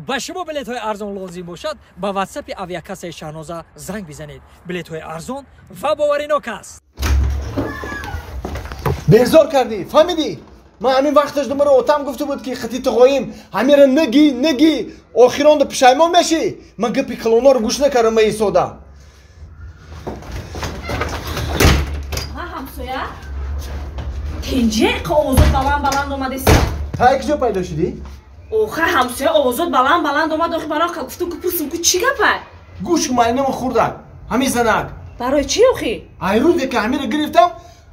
با شما بلیط های ارزان لازم باشد با واتساپ آویاکاسه شاهنازه زنگ بزنید. بلیط های ارزان و باورناک است. بیزار کردی فهمیدی؟ من همین وقتش دوباره اوتام گفته بود که خطی تقایم همین را نگی آخران پشیمان میشی. من گپی کلونا رو گوش نکردم به این سودا. ها همسایه تنجه آوازات بلند اومده سی. تا یک جا پیدا شدی؟ اوخه همسایه آوازات بلند اومد آخه برای گفتم که پرسیم که چی گپه؟ گوش ماینم خوردن همین زنک. برای چی آخی؟ ایروزی که همین رو گرفتم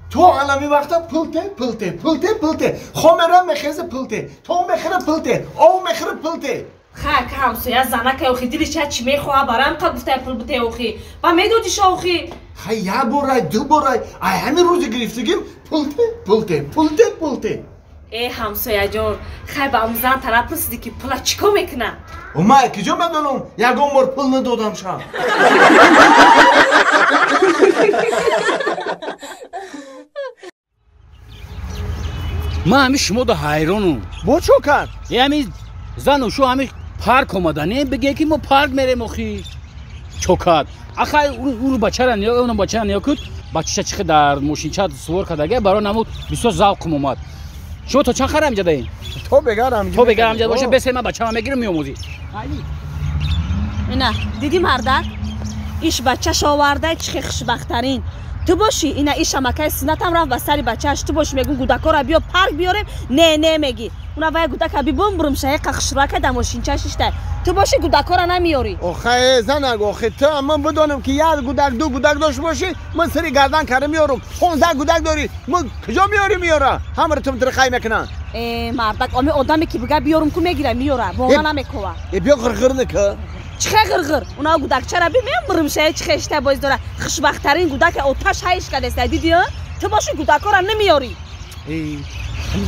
تو علمی وقتا پلته خامرم مخیز پلته تو مخیر پلته او مخیر پلته خاک همسایه زنک آخی دیلی چی میخواه برام که گفته پل بته آخی با میدودیش آخی خیلی یه برای دو برای همین روزی گرفتگیم پلته ای همسایه جان خیلی با اون زن طرف پرسیدی که پلا چیکار میکنه؟ و من کجا بدونم یکم بار پل ندادم شم من همیشه شما دا حیرانم با چو کرد؟ همین زن و شو همیشه پارک آمدن نه بگه که ما پارک میریم اخی چوکات آخه اون بچه را نیا اون بچه را نیا کد بچه چخه در ماشینچه سوار کردگه برای نمود بسیار ذوق اومد شما تو چند خرم جده این تو بگرم جده باشه بس من بچه ها میگیرم میاموزی اینا دیدی مردک ایش بچه‌ش آورده چه خوشبخت‌ترین تو باشی اینا ایش مکه سینتم رفت و سری بچه‌اش تو باش میگون گودکا را بیا پارک بیاریم نه میگی اونا وای گودک بی بمبرم شه قخشراکه د ماشینچه ششته تو باشی گودکا را نمیاری آخه زنگ آخه تو من بدونم که یاد گودک دو گودک داشت باشی من سری گردن کردم میارم 15 گودک داری من کجا میاره همه تو تر خای میکنن مردک امی آدمی که بگه بیارم کو میگیره میاره واقعا نمیکوه بیا غرغر نکه چه غرغر اونا گودک چرا میمرم شه چه خشته باز داره خوشبخت‌ترین گودک آتش هایش کردست دیدی تو باشی گودکا را نمیاری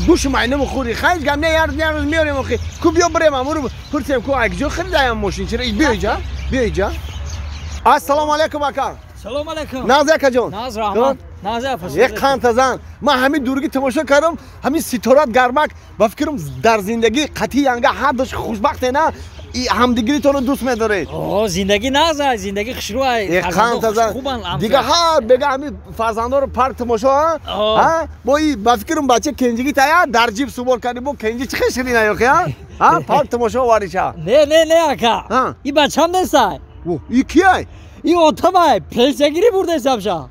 گوش ماینم خوری خیلی گم نه یار میاریم اخی کو بیا بریم امرو پرسیم کو اگجو خریدم ماشین چرا بیا اینجا السلام علیکم اکا سلام علیکم نازک جان ناز رحمت ناز افس یک قانت زن من همین دورگی تماشا کردم همین ستارات گرمک با فکرم در زندگی قطعی انگا حدش خوشبخت نه همدیگری تو رو دوست می‌داره. زندگی نازه زندگی خشروه. یک خانت زن دیگه ها بگه همین فرزندا رو پارک تماشا ها با این با فکرم بچه کنجی تایا در جیب سوار کردی با کنجی چه خشری نیاخی ها پارک تماشا واریشا نه اکا این بچه هم نیست این کیه این اتومای پلیسگیری برده حسابشا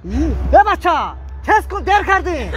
به بچه تست کن در کردی